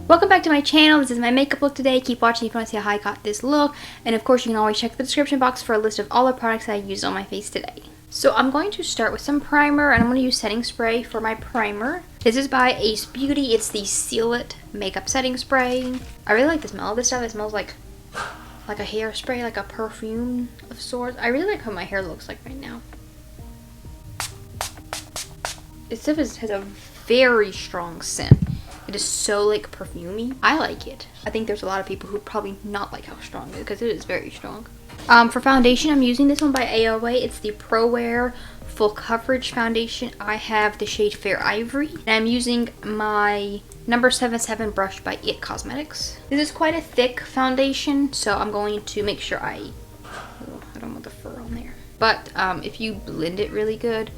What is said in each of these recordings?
Welcome back to my channel. This is my makeup look today. Keep watching if you want to see how I got this look. And of course, you can always check the description box for a list of all the products that I used on my face today. So I'm going to start with some primer, and I'm going to use setting spray for my primer. This is by Ace Beauty. It's the Seal It Makeup Setting Spray. I really like the smell of this stuff. It smells like a hairspray, like a perfume of sorts. I really like how my hair looks like right now. This stuff has a very strong scent. It is so like perfumey. I like it. I think there's a lot of people who probably not like how strong it is because it is very strong. For foundation, I'm using this one by AOA. It's the ProWear Full Coverage Foundation. I have the shade Fair Ivory. And I'm using my number 77 brush by It Cosmetics. This is quite a thick foundation, so I'm going to make sure I don't want the fur on there. But if you blend it really good,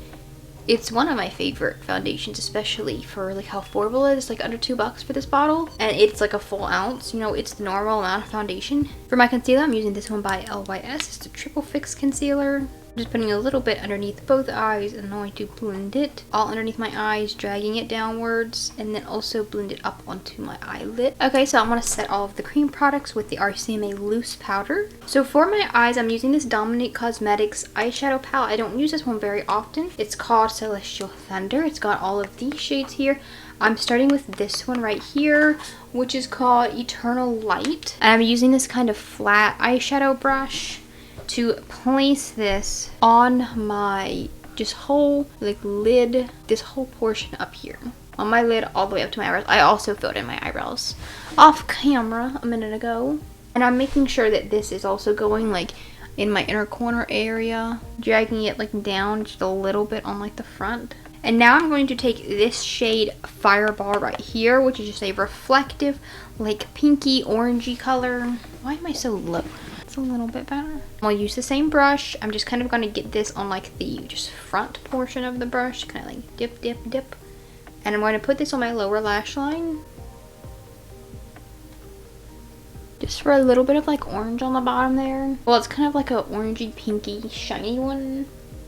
it's one of my favorite foundations, especially for like how affordable it is. It's like under $2 for this bottle, and it's like a full ounce. You know, it's the normal amount of foundation. For my concealer, I'm using this one by LYS. It's the Triple Fix Concealer. I'm just putting a little bit underneath both eyes and I'm going to blend it all underneath my eyes, dragging it downwards, and then also blend it up onto my eyelid. Okay, so I'm going to set all of the cream products with the RCMA loose powder. So for my eyes, I'm using this Dominique Cosmetics eyeshadow palette. I don't use this one very often. It's called Celestial Thunder. It's got all of these shades here. I'm starting with this one right here, which is called Eternal Light. And I'm using this kind of flat eyeshadow brush to place this on my whole like lid, this whole portion up here on my lid all the way up to my eyebrows. I also filled in my eyebrows off camera a minute ago, and I'm making sure that this is also going like in my inner corner area, dragging it like down just a little bit on like the front. And now I'm going to take this shade Fireball right here, which is just a reflective like pinky orangey color. Why am I so low? It's a little bit better. I'll use the same brush. I'm just kind of going to get this on like the just front portion of the brush, kind of like dip, dip, dip. And I'm going to put this on my lower lash line. Just for a little bit of like orange on the bottom there. Well, it's kind of like a orangey, pinky, shiny one.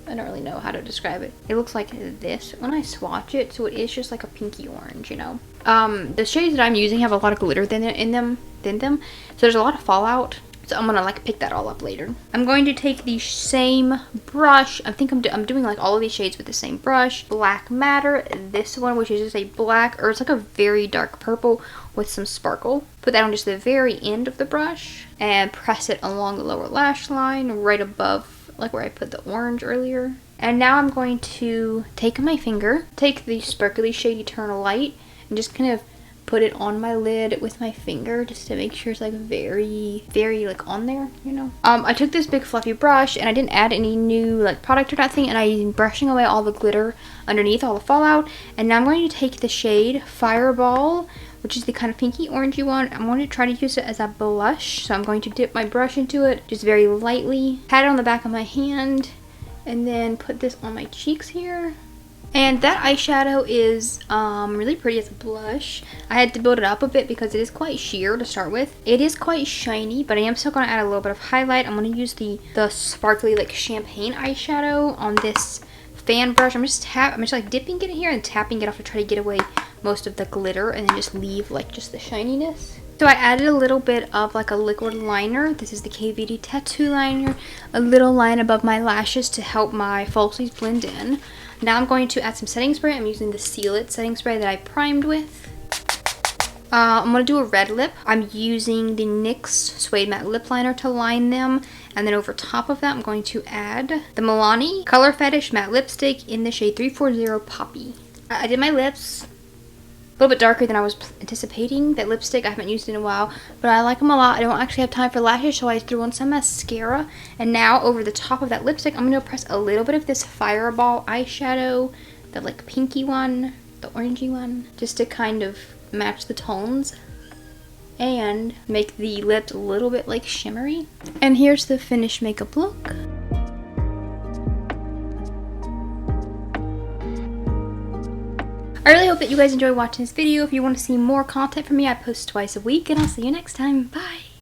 I don't really know how to describe it. It looks like this when I swatch it, so it is just like a pinky orange, you know. The shades that I'm using have a lot of glitter in them, so there's a lot of fallout. So I'm gonna like pick that all up later. I'm going to take the same brush. I think I'm doing like all of these shades with the same brush. Black Matter, this one, which is just a black, or it's like a very dark purple with some sparkle. Put that on just the very end of the brush and press it along the lower lash line right above like where I put the orange earlier. And now I'm going to take my finger, take the sparkly shade Eternal Light, and just kind of put it on my lid with my finger just to make sure it's like very, very like on there, you know. I took this big fluffy brush and I didn't add any new like product or nothing, and I'm brushing away all the glitter underneath, all the fallout. And now I'm going to take the shade Fireball, which is the kind of pinky orangey one. I'm going to try to use it as a blush. So I'm going to dip my brush into it just very lightly, pat it on the back of my hand, and then put this on my cheeks here. And that eyeshadow is really pretty as a blush. I had to build it up a bit because it is quite sheer to start with. It is quite shiny, but I am still going to add a little bit of highlight. I'm going to use the sparkly like champagne eyeshadow on this fan brush. I'm just like dipping it in here and tapping it off to try to get away most of the glitter and then just leave like just the shininess. So I added a little bit of like a liquid liner. This is the KVD Tattoo Liner. A little line above my lashes to help my falsies blend in. Now I'm going to add some setting spray. I'm using the Seal It setting spray that I primed with. I'm going to do a red lip. I'm using the NYX Suede Matte Lip Liner to line them. And then over top of that, I'm going to add the Milani Color Fetish Matte Lipstick in the shade 340 Poppy. I did my lips a little bit darker than I was anticipating. That lipstick I haven't used in a while, but I like them a lot. I don't actually have time for lashes, so I threw on some mascara. And now over the top of that lipstick, I'm going to press a little bit of this Fireball eyeshadow, the like pinky one, the orangey one, just to kind of match the tones and make the lips a little bit like shimmery. And here's the finished makeup look. I really hope that you guys enjoy watching this video. If you want to see more content from me, I post twice a week, and I'll see you next time. Bye!